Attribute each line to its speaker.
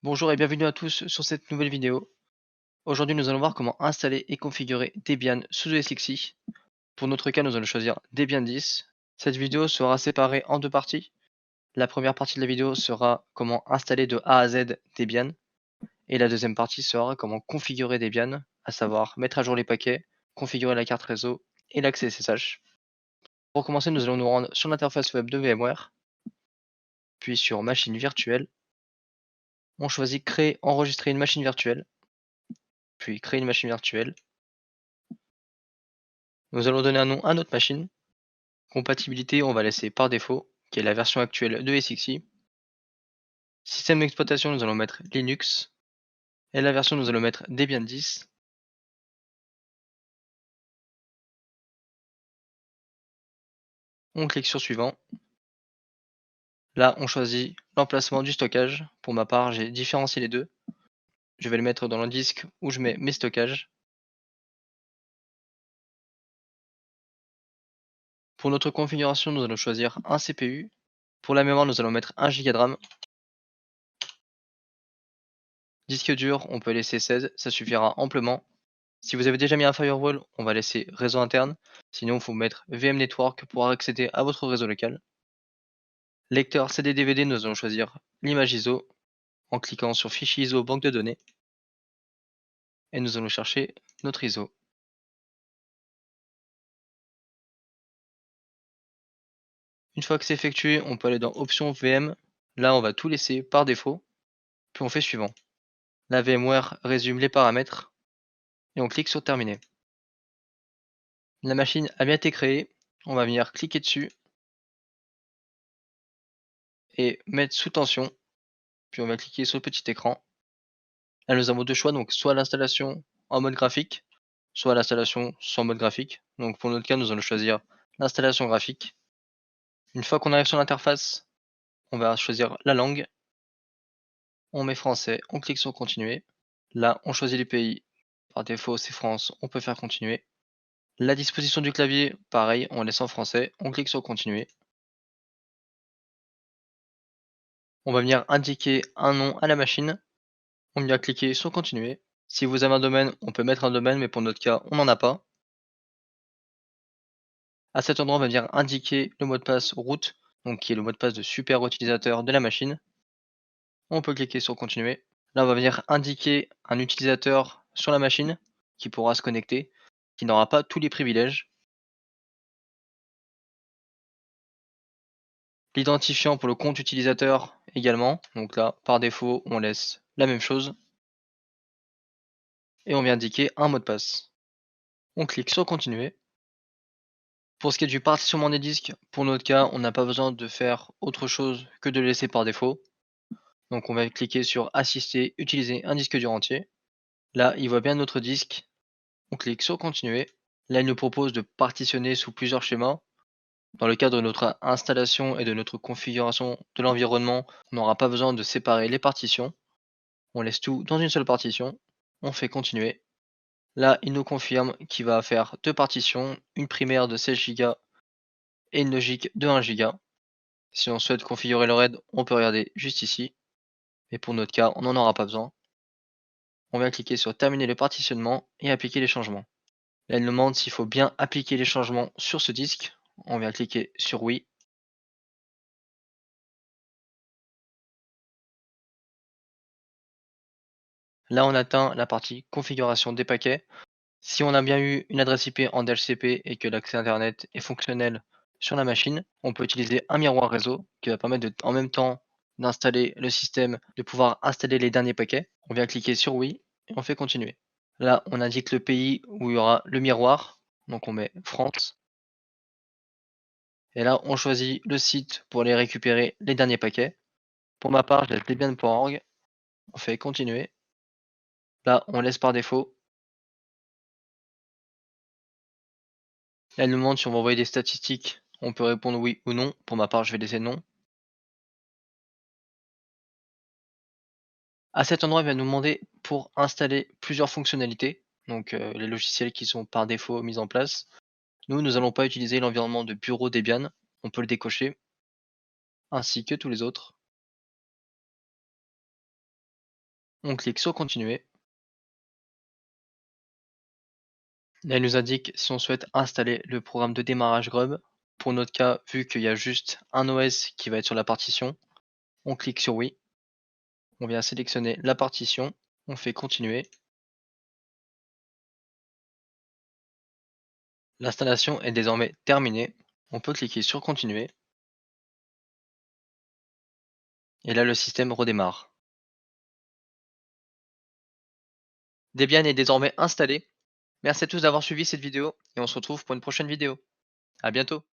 Speaker 1: Bonjour et bienvenue à tous sur cette nouvelle vidéo. Aujourd'hui, nous allons voir comment installer et configurer Debian sous ESXi. Pour notre cas, nous allons choisir Debian 10. Cette vidéo sera séparée en deux parties. La première partie de la vidéo sera comment installer de A à Z Debian et la deuxième partie sera comment configurer Debian, à savoir mettre à jour les paquets, configurer la carte réseau et l'accès SSH. Pour commencer, nous allons nous rendre sur l'interface web de VMware, puis sur machine virtuelle. On choisit créer, enregistrer une machine virtuelle, puis créer une machine virtuelle. Nous allons donner un nom à notre machine. Compatibilité, on va laisser par défaut, qui est la version actuelle de SXI. Système d'exploitation, nous allons mettre Linux. Et la version, nous allons mettre Debian 10. On clique sur suivant. Là, on choisit l'emplacement du stockage. Pour ma part, j'ai différencié les deux. Je vais le mettre dans le disque où je mets mes stockages. Pour notre configuration, nous allons choisir un CPU. Pour la mémoire, nous allons mettre 1 Go de RAM. Disque dur, on peut laisser 16, ça suffira amplement. Si vous avez déjà mis un firewall, on va laisser réseau interne. Sinon, il faut mettre VM Network pour accéder à votre réseau local. Lecteur CD-DVD, nous allons choisir l'image ISO en cliquant sur Fichier ISO banque de données et nous allons chercher notre ISO. Une fois que c'est effectué, on peut aller dans Options VM. Là, on va tout laisser par défaut, puis on fait suivant. La VMware résume les paramètres et on clique sur Terminer. La machine a bien été créée. On va venir cliquer dessus et mettre sous tension, puis on va cliquer sur le petit écran. Là, nous avons deux choix, donc soit l'installation en mode graphique, soit l'installation sans mode graphique. Donc pour notre cas, nous allons choisir l'installation graphique. Une fois qu'on arrive sur l'interface, on va choisir la langue, on met français, on clique sur continuer. Là, on choisit les pays. Par défaut, c'est France, on peut faire continuer. La disposition du clavier, pareil, on laisse en français, on clique sur continuer. On va venir indiquer un nom à la machine, on vient cliquer sur continuer. Si vous avez un domaine, on peut mettre un domaine, mais pour notre cas, on n'en a pas. À cet endroit, on va venir indiquer le mot de passe root, donc qui est le mot de passe de super utilisateur de la machine. On peut cliquer sur continuer. Là, on va venir indiquer un utilisateur sur la machine qui pourra se connecter, qui n'aura pas tous les privilèges. L'identifiant pour le compte utilisateur également. Donc là, par défaut, on laisse la même chose. Et on vient indiquer un mot de passe. On clique sur continuer. Pour ce qui est du partitionnement des disques, pour notre cas, on n'a pas besoin de faire autre chose que de le laisser par défaut. Donc on va cliquer sur assister, utiliser un disque dur entier. Là, il voit bien notre disque. On clique sur continuer. Là, il nous propose de partitionner sous plusieurs schémas. Dans le cadre de notre installation et de notre configuration de l'environnement, on n'aura pas besoin de séparer les partitions. On laisse tout dans une seule partition. On fait continuer. Là, il nous confirme qu'il va faire deux partitions, une primaire de 16 Go et une logique de 1 Go. Si on souhaite configurer le RAID, on peut regarder juste ici. Mais pour notre cas, on n'en aura pas besoin. On vient cliquer sur terminer le partitionnement et appliquer les changements. Là, elle nous demande s'il faut bien appliquer les changements sur ce disque. On vient cliquer sur oui. Là, on atteint la partie configuration des paquets. Si on a bien eu une adresse IP en DHCP et que l'accès Internet est fonctionnel sur la machine, on peut utiliser un miroir réseau qui va permettre en même temps d'installer le système, de pouvoir installer les derniers paquets. On vient cliquer sur oui et on fait continuer. Là, on indique le pays où il y aura le miroir. Donc on met France. Et là, on choisit le site pour aller récupérer les derniers paquets. Pour ma part, je laisse debian.org. On fait continuer. Là, on laisse par défaut. Là, elle nous demande si on va envoyer des statistiques. On peut répondre oui ou non. Pour ma part, je vais laisser non. À cet endroit, il va nous demander pour installer plusieurs fonctionnalités, donc les logiciels qui sont par défaut mis en place. Nous allons pas utiliser l'environnement de bureau Debian, on peut le décocher, ainsi que tous les autres. On clique sur continuer. Là, il nous indique si on souhaite installer le programme de démarrage Grub. Pour notre cas, vu qu'il y a juste un OS qui va être sur la partition, on clique sur oui. On vient sélectionner la partition. On fait continuer. L'installation est désormais terminée. On peut cliquer sur continuer. Et là, le système redémarre. Debian est désormais installé. Merci à tous d'avoir suivi cette vidéo et on se retrouve pour une prochaine vidéo. À bientôt.